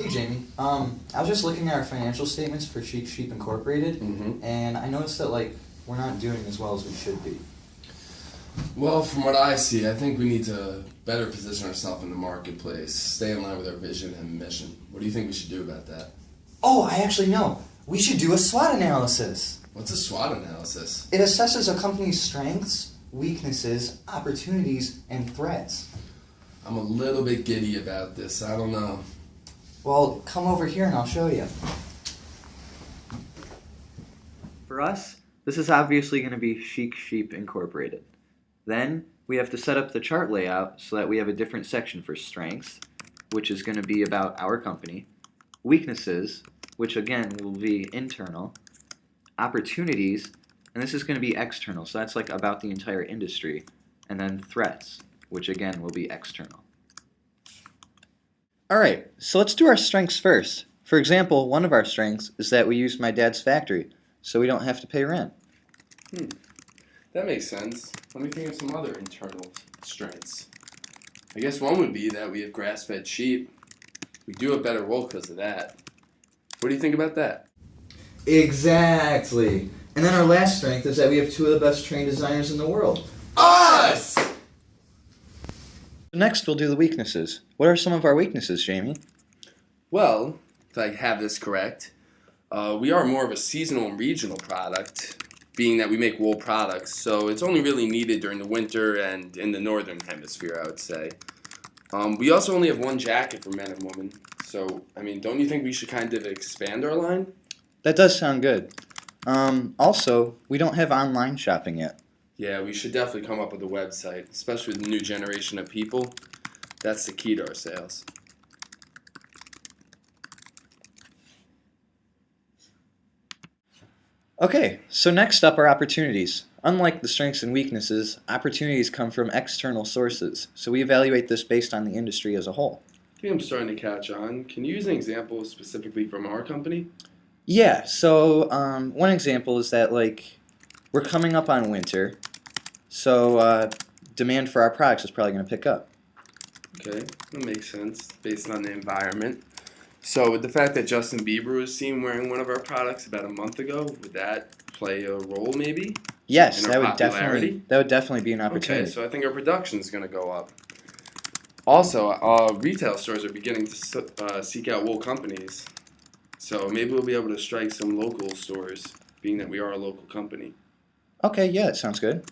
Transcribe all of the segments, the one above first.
Hey Jamie, I was just looking at our financial statements for Chic Sheep Incorporated, and I noticed that we're not doing as well as we should be. Well, from what I see, I think we need to better position ourselves in the marketplace, stay in line with our vision and mission. What do you think we should do about that? Oh, I actually know. We should do a SWOT analysis. What's a SWOT analysis? It assesses a company's strengths, weaknesses, opportunities, and threats. I'm a little bit giddy about this. I don't know. Well, come over here and I'll show you. For us, this is obviously going to be Chic Sheep Incorporated. Then we have to set up the chart layout so that we have a different section for strengths, which is going to be about our company, weaknesses, which again will be internal, opportunities, and this is going to be external, so that's about the entire industry, and then threats, which again will be external. Alright, so let's do our strengths first. For example, one of our strengths is that we use my dad's factory, so we don't have to pay rent. That makes sense. Let me think of some other internal strengths. I guess one would be that we have grass-fed sheep. We do have better wool because of that. What do you think about that? Exactly. And then our last strength is that we have two of the best trained designers in the world. Us! Next, we'll do the weaknesses. What are some of our weaknesses, Jamie? Well, if I have this correct, we are more of a seasonal and regional product, being that we make wool products, so it's only really needed during the winter and in the northern hemisphere, I would say. We also only have one jacket for men and women, so, don't you think we should kind of expand our line? That does sound good. Also, we don't have online shopping yet. Yeah, we should definitely come up with a website, especially with the new generation of people. That's the key to our sales. Okay, so next up are opportunities. Unlike the strengths and weaknesses, opportunities come from external sources, so we evaluate this based on the industry as a whole. I think I'm starting to catch on. Can you use an example specifically from our company? Yeah, so one example is that we're coming up on winter, so demand for our products is probably going to pick up. Okay, that makes sense based on the environment. So with the fact that Justin Bieber was seen wearing one of our products about a month ago, would that play a role maybe? Yes, in that our would definitely be an opportunity. Okay, so I think our production is going to go up. Also, retail stores are beginning to seek out wool companies. So maybe we'll be able to strike some local stores, being that we are a local company. Okay, yeah, that sounds good.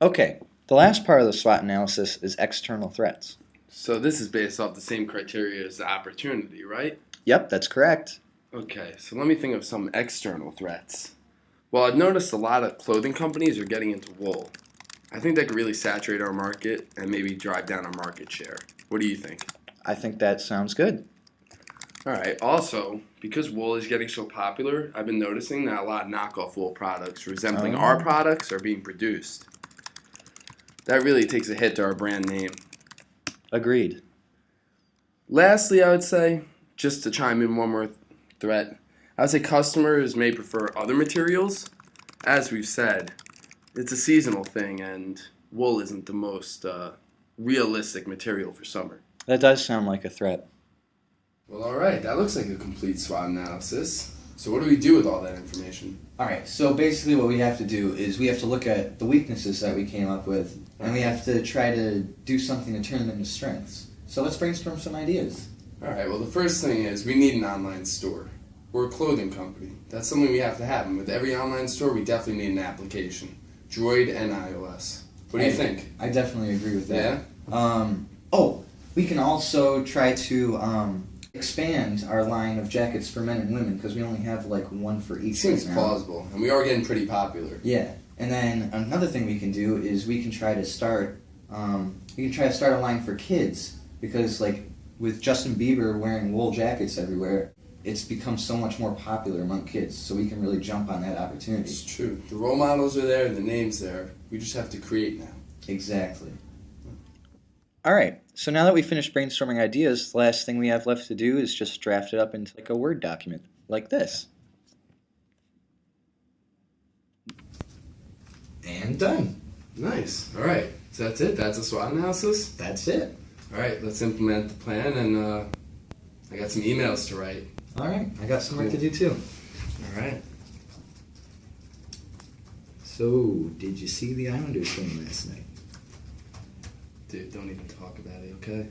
Okay, the last part of the SWOT analysis is external threats. So this is based off the same criteria as the opportunity, right? Yep, that's correct. Okay, so let me think of some external threats. Well, I've noticed a lot of clothing companies are getting into wool. I think that could really saturate our market and maybe drive down our market share. What do you think? I think that sounds good. Alright, also, because wool is getting so popular, I've been noticing that a lot of knockoff wool products resembling our products are being produced. That really takes a hit to our brand name. Agreed. Lastly, I would say, just to chime in one more threat, I would say customers may prefer other materials. As we've said, it's a seasonal thing, and wool isn't the most realistic material for summer. That does sound like a threat. Well, alright, that looks like a complete SWOT analysis. So what do we do with all that information? Alright, so basically what we have to do is we have to look at the weaknesses that we came up with, and we have to try to do something to turn them into strengths. So let's brainstorm some ideas. Alright, well the first thing is we need an online store. We're a clothing company. That's something we have to have, and with every online store we definitely need an application. Droid and iOS. What do you think? I definitely agree with that. Yeah? We can also try to expand our line of jackets for men and women, because we only have one for each. Seems right now. plausible, and we are getting pretty popular. Yeah, and then another thing we can do is we can try to start a line for kids, because with Justin Bieber wearing wool jackets everywhere, it's become so much more popular among kids, so we can really jump on that opportunity. It's true. The role models are there and the name's there. We just have to create now. Exactly. All right, so now that we finished brainstorming ideas, the last thing we have left to do is just draft it up into like a Word document, like this. And done. Nice. All right. So that's it. That's a SWOT analysis. That's it. All right. Let's implement the plan, and I got some emails to write. All right, I got some work to do too. All right. So, did you see the Islanders game last night? Dude, don't even talk about it, okay?